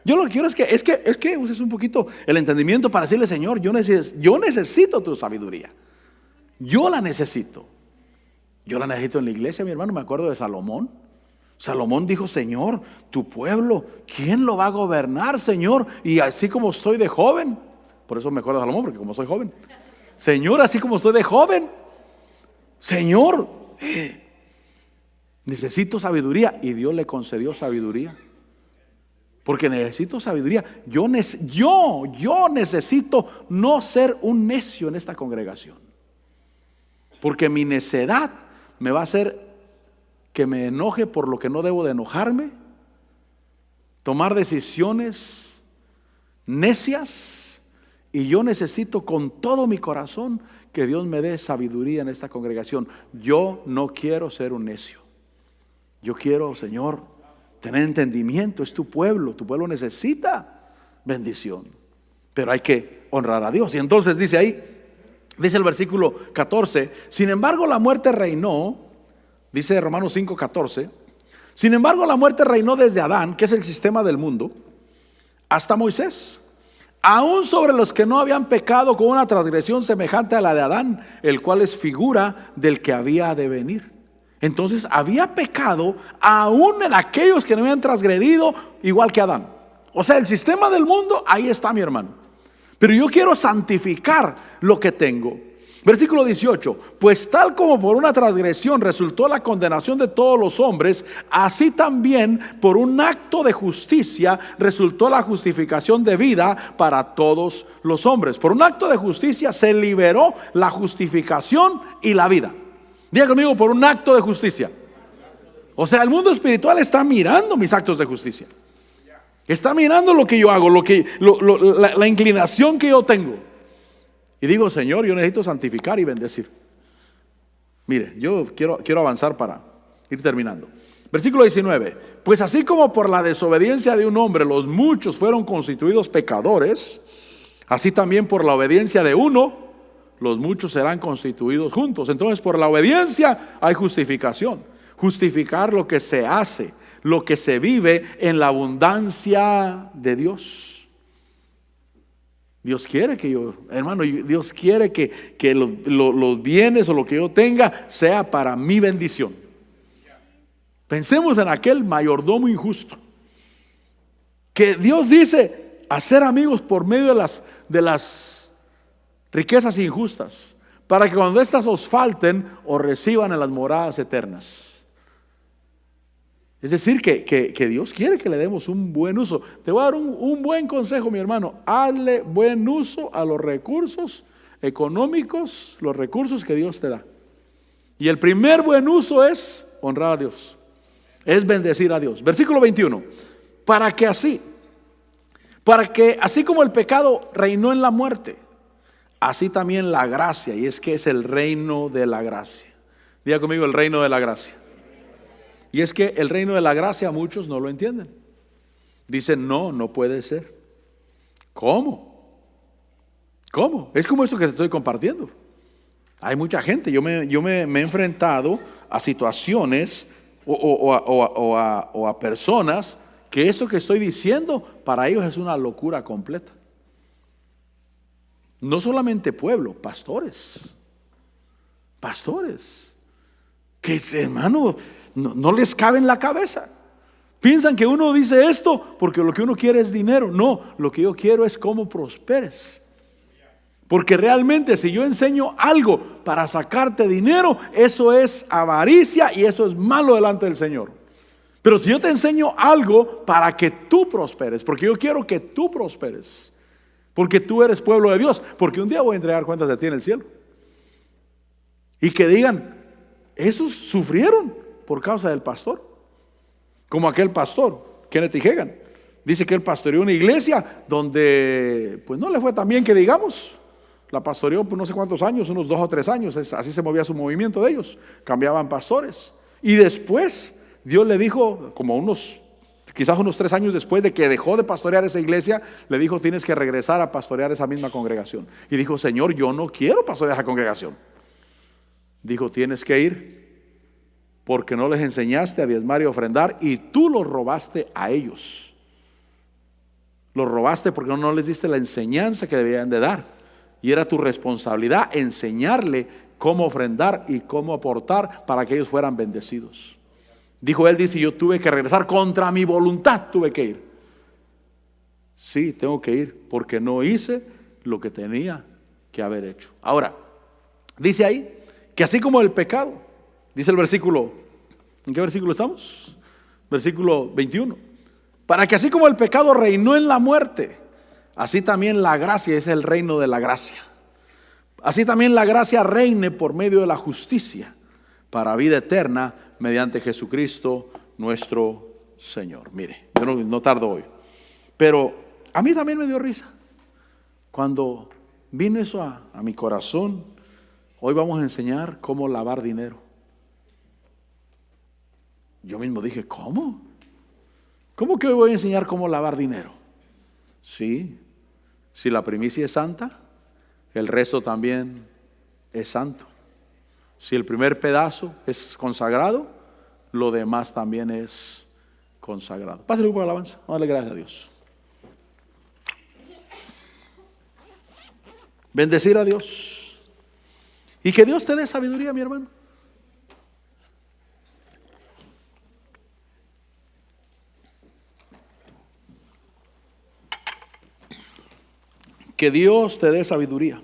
Yo lo que quiero es que uses un poquito el entendimiento para decirle: Señor, yo necesito tu sabiduría. Yo la necesito. Yo la necesito en la iglesia, mi hermano. Me acuerdo de Salomón. Salomón dijo: Señor, tu pueblo, ¿quién lo va a gobernar, Señor? Y así como estoy de joven, por eso me acuerdo de Salomón, porque como soy joven, Señor, así como estoy de joven, Señor, necesito sabiduría. Y Dios le concedió sabiduría. Porque necesito sabiduría. Yo necesito no ser un necio en esta congregación. Porque mi necedad me va a hacer que me enoje por lo que no debo de enojarme, tomar decisiones necias Y yo necesito con todo mi corazón que Dios me dé sabiduría en esta congregación. Yo no quiero ser un necio. Yo quiero, Señor, tener entendimiento. Es tu pueblo necesita bendición. Pero hay que honrar a Dios. Y entonces dice ahí, dice el versículo 14, sin embargo la muerte reinó, dice Romanos 5:14, sin embargo la muerte reinó desde Adán, que es el sistema del mundo, hasta Moisés, aún sobre los que no habían pecado con una transgresión semejante a la de Adán, el cual es figura del que había de venir. Entonces había pecado aún en aquellos que no habían transgredido igual que Adán. O sea, el sistema del mundo, ahí está, mi hermano. Pero yo quiero santificar lo que tengo. Versículo 18, pues tal como por una transgresión resultó la condenación de todos los hombres, así también por un acto de justicia resultó la justificación de vida para todos los hombres. Por un acto de justicia se liberó la justificación y la vida. Diga conmigo, por un acto de justicia. O sea, el mundo espiritual está mirando mis actos de justicia. Está mirando lo que yo hago, la inclinación que yo tengo. Y digo, Señor, yo necesito santificar y bendecir. Mire, yo quiero avanzar para ir terminando. Versículo 19. Pues así como por la desobediencia de un hombre los muchos fueron constituidos pecadores, así también por la obediencia de uno los muchos serán constituidos juntos. Entonces por la obediencia hay justificación. Justificar lo que se hace, lo que se vive en la abundancia de Dios. Dios quiere que yo, hermano, Dios quiere que los bienes o lo que yo tenga sea para mi bendición. Pensemos en aquel mayordomo injusto que Dios dice hacer amigos por medio de las riquezas injustas, para que cuando éstas os falten, os reciban en las moradas eternas. Es decir, que Dios quiere que le demos un buen uso. Te voy a dar un buen consejo, mi hermano. Hazle buen uso a los recursos económicos, los recursos que Dios te da. Y el primer buen uso es honrar a Dios, es bendecir a Dios. Versículo 21. Para que así como el pecado reinó en la muerte, así también la gracia, y es que es el reino de la gracia. Diga conmigo, el reino de la gracia. Y es que el reino de la gracia muchos no lo entienden. Dicen, no puede ser. ¿Cómo? Es como esto que te estoy compartiendo. Hay mucha gente, yo me he enfrentado a situaciones o a personas que esto que estoy diciendo para ellos es una locura completa. No solamente pueblo, pastores, que hermano, no les cabe en la cabeza. Piensan que uno dice esto porque lo que uno quiere es dinero. No, lo que yo quiero es cómo prosperes. Porque realmente si yo enseño algo para sacarte dinero, eso es avaricia y eso es malo delante del Señor. Pero si yo te enseño algo para que tú prosperes, porque yo quiero que tú prosperes, porque tú eres pueblo de Dios, porque un día voy a entregar cuentas de ti en el cielo. Y que digan, esos sufrieron por causa del pastor. Como aquel pastor, Kenneth E. Hagin. Dice que él pastoreó una iglesia donde pues no le fue tan bien que digamos. La pastoreó por no sé cuántos años, unos 2 o 3 años, así se movía su movimiento de ellos. Cambiaban pastores. Y después Dios le dijo, quizás unos 3 años después de que dejó de pastorear esa iglesia, le dijo, tienes que regresar a pastorear esa misma congregación. Y dijo, Señor, yo no quiero pastorear esa congregación. Dijo, tienes que ir porque no les enseñaste a diezmar y ofrendar y tú los robaste a ellos. Los robaste porque no les diste la enseñanza que deberían de dar. Y era tu responsabilidad enseñarle cómo ofrendar y cómo aportar para que ellos fueran bendecidos. Él dice, yo tuve que regresar contra mi voluntad, tuve que ir. Sí, tengo que ir porque no hice lo que tenía que haber hecho. Ahora, dice ahí que así como el pecado, dice el versículo, ¿en qué versículo estamos? Versículo 21. Para que así como el pecado reinó en la muerte, así también la gracia, es el reino de la gracia. Así también la gracia reine por medio de la justicia para vida eterna mediante Jesucristo nuestro Señor. Mire, yo no tardo hoy, pero a mí también me dio risa Cuando vino eso a mi corazón, hoy vamos a enseñar cómo lavar dinero. Yo mismo dije, ¿cómo? ¿Cómo que hoy voy a enseñar cómo lavar dinero? Sí, si la primicia es santa, el resto también es santo. Si el primer pedazo es consagrado, lo demás también es consagrado. Pásale un poco de alabanza, vamos a darle gracias a Dios. Bendecir a Dios. Y que Dios te dé sabiduría, mi hermano. Que Dios te dé sabiduría.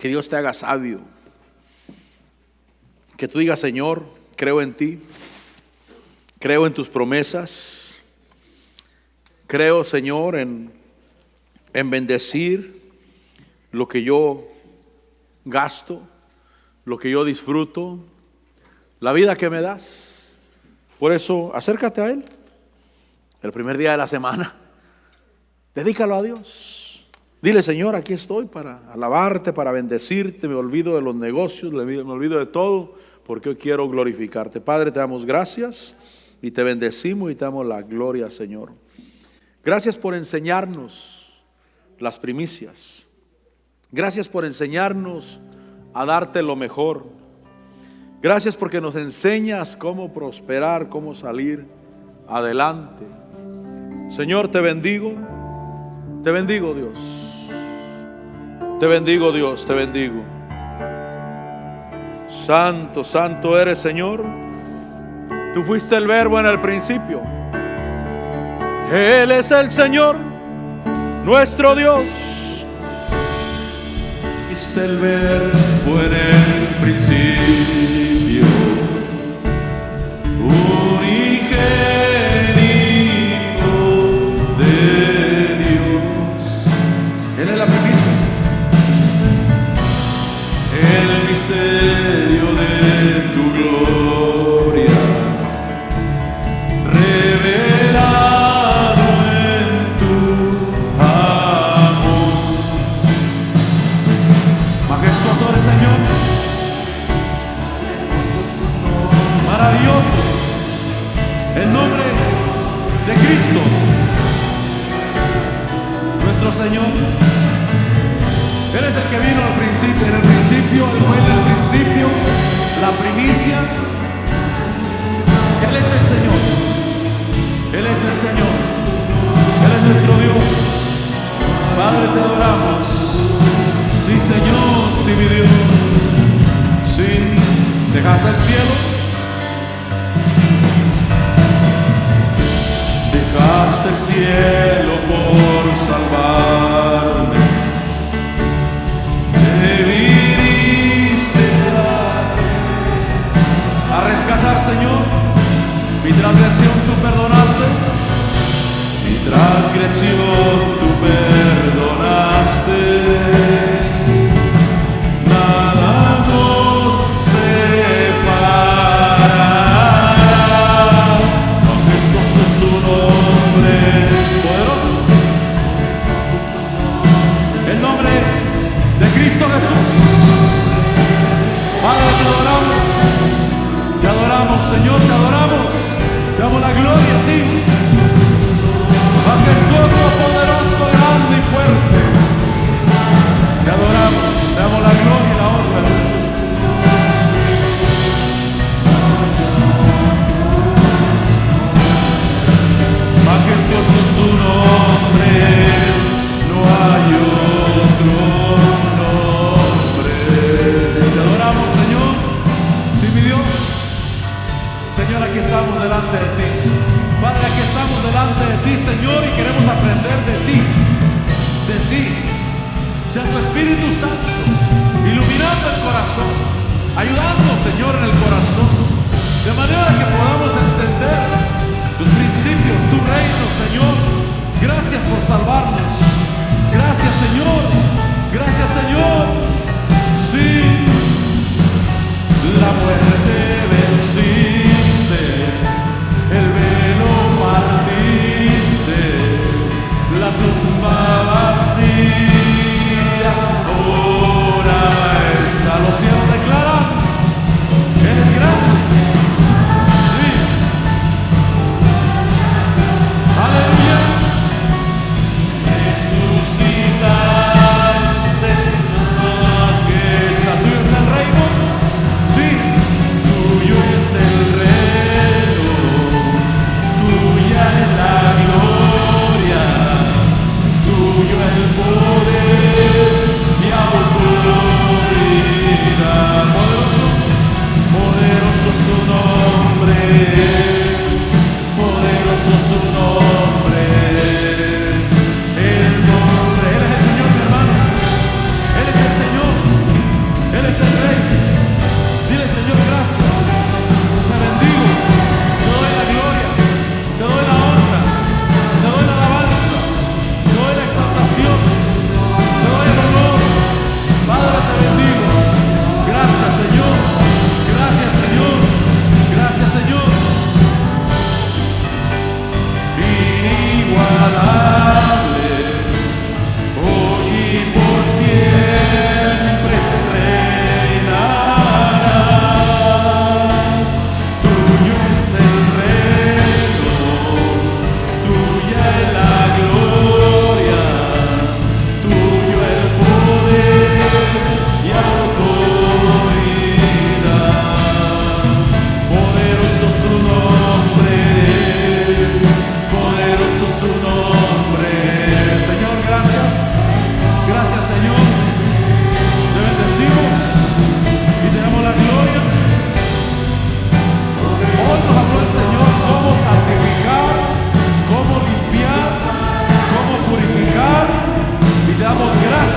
Que Dios te haga sabio. Que tú digas, Señor, creo en ti. Creo en tus promesas. Creo, Señor, en bendecir lo que yo gasto, lo que yo disfruto, la vida que me das. Por eso, acércate a Él. El primer día de la semana, dedícalo a Dios. Dile, Señor, aquí estoy para alabarte, para bendecirte. Me olvido de los negocios, me olvido de todo, porque hoy quiero glorificarte. Padre, te damos gracias y te bendecimos y te damos la gloria, Señor. Gracias por enseñarnos las primicias. Gracias por enseñarnos a darte lo mejor. Gracias porque nos enseñas cómo prosperar, cómo salir adelante. Señor, te bendigo. Te bendigo, Dios. Te bendigo, Dios, te bendigo. Santo, santo eres, Señor. Tú fuiste el Verbo en el principio. Él es el Señor, nuestro Dios. Fuiste el Verbo en el principio, unigénito de Dios. Él es la primicia, el misterio de tu gloria, revelado en tu amor. Majestuoso eres, Señor, maravilloso el nombre de Cristo, nuestro Señor. Él es el que vino al principio, en el principio, Él fue en el principio, la primicia. Él es el Señor, Él es el Señor, Él es nuestro Dios. Padre, te adoramos. Sí, Señor, sí, mi Dios. Sí, dejaste el cielo, dejaste el cielo por salvarme. Te viniste a rescatar, Señor. Mi transgresión tú perdonaste. Mi transgresión tú perdonaste. Nada nos separará. Majestuoso es su nombre poderoso. El nombre de Cristo Jesús. Padre, te adoramos, Señor, te adoramos, te damos la gloria a ti, majestuoso, poderoso, grande y fuerte. Te adoramos, te damos la gloria y la honra. Majestuoso su nombre es, no hay otro nombre. Te adoramos, Señor. Sí, mi Dios. Señor, aquí estamos delante de ti. Padre, aquí estamos delante de ti, Señor, y queremos aprender de ti. De ti. Sea tu Espíritu Santo iluminando el corazón, ayudando, Señor, en el corazón, de manera que podamos entender tus principios, tu reino, Señor. Gracias por salvarnos. Gracias, Señor. Gracias, Señor. Sí, la muerte venciste, el velo partiste, la tumba vacía.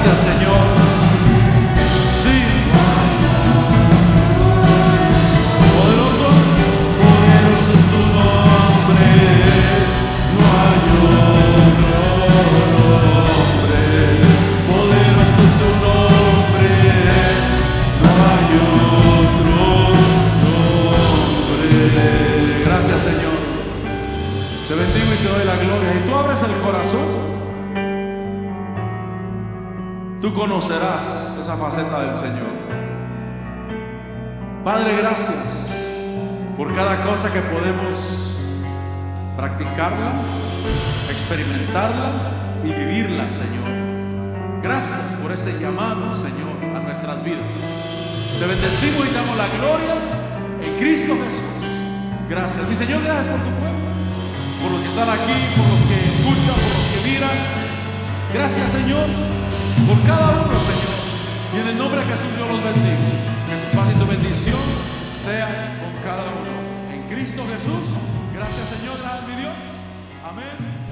Gracias, Señor. Sí. Poderoso, poderoso es su nombre. No hay otro nombre. Poderoso es su nombre. No hay otro nombre. Gracias, Señor. Te bendigo y te doy la gloria. Y tú abres el corazón, tú conocerás esa faceta del Señor. Padre, gracias por cada cosa que podemos practicarla, experimentarla y vivirla, Señor. Gracias por ese llamado, Señor, a nuestras vidas. Te bendecimos y te damos la gloria en Cristo Jesús. Gracias. Mi Señor, gracias por tu pueblo, por los que están aquí, por los que escuchan, por los que miran. Gracias, Señor, por cada uno, Señor. Y en el nombre de Jesús yo los bendigo. Que tu paz y tu bendición sea con cada uno. En Cristo Jesús. Gracias, Señor. Gracias, mi Dios. Amén.